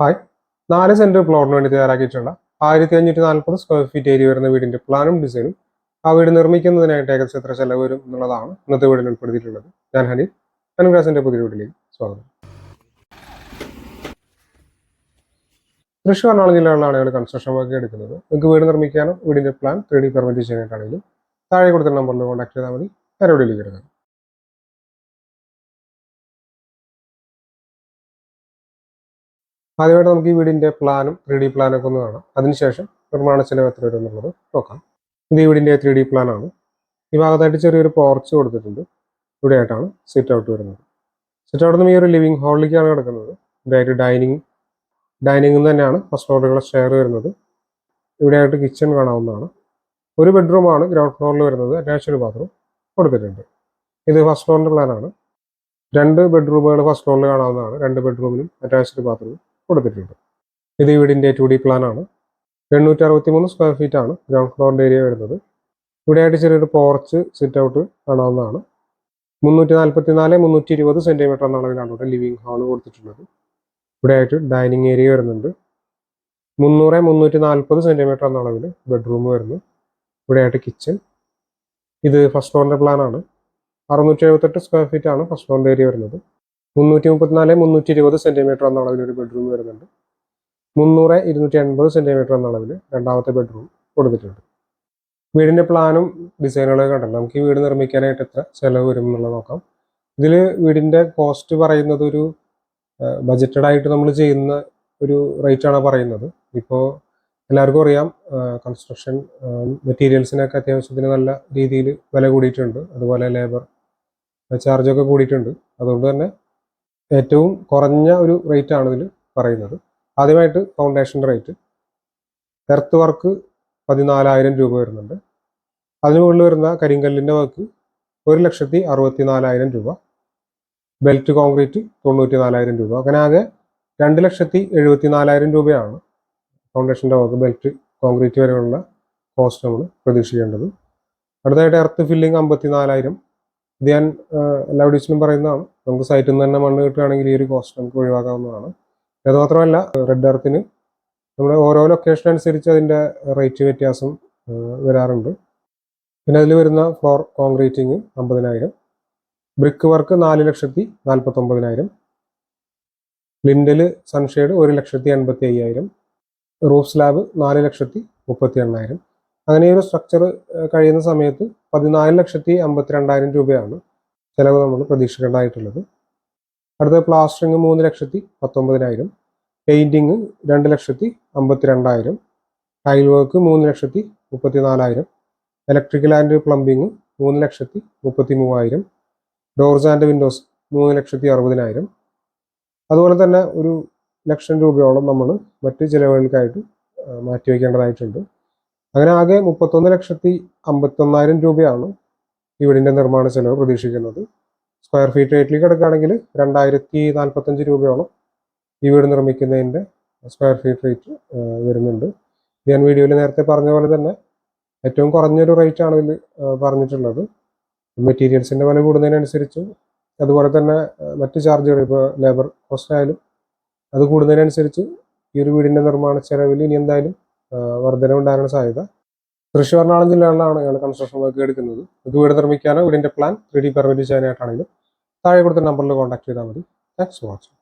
Hi, 4 saint പ്ലോട്ടിന് വേണ്ടി തയ്യാറാക്കിയിട്ടുള്ള 1540 square feet area വരുന്ന വീടിന്റെ പ്ലാനും ഡിസൈനും ആ വീട് നിർമ്മിക്കുന്നതിനായിട്ട് ഏകദേശം എത്ര ചെലവ് വരും എന്നുള്ളതാണ് ഇന്നത്തെ വീടിൽ ഉൾപ്പെടുത്തിയിട്ടുള്ളത്. ഞാൻ ഹനി, അനുഗ്രാസിന്റെ പുതിയ വീട്ടിലേക്ക് സ്വാഗതം. തൃശ്ശൂർ എറണാകുളം ജില്ലകളിലാണ് ആളുകൾ കൺസ്ട്രക്ഷൻ വർക്ക് എടുക്കുന്നത്. നിങ്ങൾക്ക് വീട് നിർമ്മിക്കാനോ വീടിന്റെ പ്ലാൻ 3D പെർമിറ്റ് ചെയ്യാനായിട്ടാണെങ്കിലും താഴെ കൊടുത്ത നമ്പറിൽ കോൺടാക്ട് ചെയ്താൽ മതി. വീട്ടിലേക്ക് എടുക്കാം. ആദ്യമായിട്ട് നമുക്ക് ഈ വീടിന്റെ പ്ലാനും 3D പ്ലാനൊക്കെ ഒന്ന് കാണാം. അതിനുശേഷം നിർമ്മാണ ചെലവ് എത്ര വരും എന്നുള്ളത് നോക്കാം. ഇത് ഈ വീടിന്റെ 3D പ്ലാനാണ്. ഈ ഭാഗത്തായിട്ട് ചെറിയൊരു പോർച്ച് കൊടുത്തിട്ടുണ്ട്. ഇവിടെയായിട്ടാണ് സിറ്റ് ഔട്ട് വരുന്നത്. സിറ്റ് ഔട്ട് നിന്ന് ഈ ഒരു ലിവിംഗ് ഹാളിലേക്കാണ് കിടക്കുന്നത്. ഇവിടെയായിട്ട് ഡൈനിങ് തന്നെയാണ് ഫസ്റ്റ് ഫ്ലോറിലുള്ള സ്റ്റെയർ വരുന്നത്. ഇവിടെയായിട്ട് കിച്ചൺ കാണാവുന്നതാണ്. ഒരു ബെഡ്റൂമാണ് ഗ്രൗണ്ട് ഫ്ലോറിൽ വരുന്നത്. അറ്റാച്ച്ഡ് ബാത്റൂം കൊടുത്തിട്ടുണ്ട്. ഇത് ഫസ്റ്റ് ഫ്ലോറിന്റെ പ്ലാനാണ്. 2 ബെഡ്റൂമുകൾ ഫസ്റ്റ് ഫ്ലോറിൽ കാണാവുന്നതാണ്. 2 ബെഡ്റൂമിലും അറ്റാച്ച്ഡ് ബാത്റൂം കൊടുത്തിട്ടുണ്ട്. ഇത് ഈ വീടിന്റെ 2D പ്ലാനാണ്. 863 സ്ക്വയർ ഫീറ്റ് ആണ് ഗ്രൗണ്ട് ഫ്ലോറിന്റെ ഏരിയ വരുന്നത്. ഇവിടെയായിട്ട് ചെറിയൊരു പോർച്ച് സിറ്റ് ഔട്ട് കാണാവുന്നതാണ്. 344-320 സെന്റിമീറ്റർ എന്ന അളവിലാണ് ഇവിടെ ലിവിംഗ് ഹാള് കൊടുത്തിട്ടുള്ളത്. ഇവിടെയായിട്ട് ഡൈനിങ് ഏരിയ വരുന്നുണ്ട്. 300-340 സെന്റിമീറ്റർ എന്ന അളവിൽ ബെഡ്റൂം വരുന്നു. ഇവിടെയായിട്ട് കിച്ചൺ. ഇത് ഫസ്റ്റ് ഫ്ലോറിന്റെ പ്ലാനാണ്. 678 സ്ക്വയർ ഫീറ്റ് ആണ് ഫസ്റ്റ് ഫ്ലോറിന്റെ ഏരിയ വരുന്നത്. 334-320 സെന്റിമീറ്റർ എന്ന അളവിൽ ഒരു ബെഡ്റൂം വരുന്നുണ്ട്. 300-280 സെന്റിമീറ്റർ എന്ന അളവിൽ രണ്ടാമത്തെ ബെഡ്റൂം കൊടുത്തിട്ടുണ്ട്. വീടിന്റെ പ്ലാനും ഡിസൈനുകളൊക്കെ കണ്ടല്ലോ. നമുക്ക് ഈ വീട് നിർമ്മിക്കാനായിട്ട് എത്ര ചെലവ് വരും എന്നുള്ളത് നോക്കാം. ഇതിൽ വീടിന്റെ കോസ്റ്റ് പറയുന്നത് ഒരു ബജറ്റഡ് ആയിട്ട് നമ്മൾ ചെയ്യുന്ന ഒരു റേറ്റ് ആണ് പറയുന്നത്. ഇപ്പോൾ എല്ലാവർക്കും അറിയാം, കൺസ്ട്രക്ഷൻ മെറ്റീരിയൽസിനൊക്കെ അത്യാവശ്യത്തിന് നല്ല രീതിയിൽ വില കൂടിയിട്ടുണ്ട്. അതുപോലെ ലേബർ ചാർജൊക്കെ കൂടിയിട്ടുണ്ട്. അതുകൊണ്ട് തന്നെ ഏറ്റവും കുറഞ്ഞ ഒരു റേറ്റ് ആണ് ഇതിൽ പറയുന്നത്. ആദ്യമായിട്ട് ഫൗണ്ടേഷൻ്റെ റേറ്റ് എർത്ത് വർക്ക് 14,000 രൂപ വരുന്നുണ്ട്. അതിന് മുകളിൽ വരുന്ന കരിങ്കല്ലിൻ്റെ വർക്ക് 1,64,000 രൂപ. ബെൽറ്റ് കോൺക്രീറ്റ് 94,000 രൂപ. അങ്ങനെ ആകെ 2,74,000 രൂപയാണ് ഫൗണ്ടേഷൻ്റെ വർക്ക് ബെൽറ്റ് കോൺക്രീറ്റ് വരെയുള്ള കോസ്റ്റ് നമ്മൾ പ്രതീക്ഷിക്കേണ്ടത്. അടുത്തതായിട്ട് എർത്ത് ഫില്ലിംഗ് 54,000. ഇത് ഞാൻ എല്ലാ വീഡിയോസിലും പറയുന്നതാണ്. നമുക്ക് സൈറ്റിൽ നിന്ന് തന്നെ മണ്ണ് കിട്ടുകയാണെങ്കിൽ ഈ ഒരു കോസ്റ്റ് നമുക്ക് ഒഴിവാക്കാവുന്നതാണ്. അത് മാത്രമല്ല, റെഡ് എർത്തിന് നമ്മുടെ ഓരോ ലൊക്കേഷൻ അനുസരിച്ച് അതിൻ്റെ റേറ്റ് വ്യത്യാസം വരാറുണ്ട്. പിന്നെ അതിൽ വരുന്ന floor concreting 50,000. Brick work 4,49,000. Lintel sunshade 1,85,000. Roof slab 4,38,000. അങ്ങനെ ഒരു സ്ട്രക്ചർ കഴിയുന്ന സമയത്ത് 14,52,000 രൂപയാണ് ചിലവ് നമ്മൾ പ്രതീക്ഷിക്കേണ്ടതായിട്ടുള്ളത്. അടുത്ത plastering 3,19,000. Painting 2,52,000. Tile work 3,34,000. Electrical and plumbing 3,33,000. Doors and windows 3,60,000. അതുപോലെ തന്നെ 1,00,000 രൂപയോളം നമ്മൾ മറ്റ് ചിലവുകൾക്കായിട്ട് മാറ്റിവെക്കേണ്ടതായിട്ടുണ്ട്. അങ്ങനെ ആകെ 31,51,000 രൂപയാണ് ഈ വീടിന്റെ നിർമ്മാണ ചെലവ് പ്രതീക്ഷിക്കുന്നത്. സ്ക്വയർ ഫീറ്റ് റേറ്റിലേക്ക് കിടക്കുകയാണെങ്കിൽ 2,045 രൂപയോളം ഈ വീട് നിർമ്മിക്കുന്നതിൻ്റെ സ്ക്വയർ ഫീറ്റ് റേറ്റ് വരുന്നുണ്ട്. ഞാൻ വീഡിയോയിൽ നേരത്തെ പറഞ്ഞ പോലെ തന്നെ ഏറ്റവും കുറഞ്ഞൊരു റേറ്റ് ആണ് ഇതിൽ പറഞ്ഞിട്ടുള്ളത്. മെറ്റീരിയൽസിൻ്റെ വില കൂടുന്നതിനനുസരിച്ചും അതുപോലെ തന്നെ മറ്റ് ചാർജുകൾ, ഇപ്പോൾ ലേബർ കോസ്റ്റ് ആയാലും അത് കൂടുന്നതിനനുസരിച്ച് ഈ ഒരു വീടിൻ്റെ നിർമ്മാണ ചെലവിൽ ഇനി എന്തായാലും വർധനവുണ്ടാകാൻ സാധ്യത. തൃശ്ശൂർ എറണാകുളം ജില്ലകളിലാണ് ഞങ്ങൾ കൺസ്ട്രക്ഷൻ വർക്ക് എടുക്കുന്നത്. നിങ്ങൾക്ക് വീട് നിർമ്മിക്കാനോ വീടിൻ്റെ പ്ലാൻ 3D പെർമിറ്റ് ചെയ്യാനായിട്ടാണെങ്കിലും താഴെ കൊടുത്ത നമ്പറിൽ കോൺടാക്ട് ചെയ്താൽ മതി. Thanks for watching.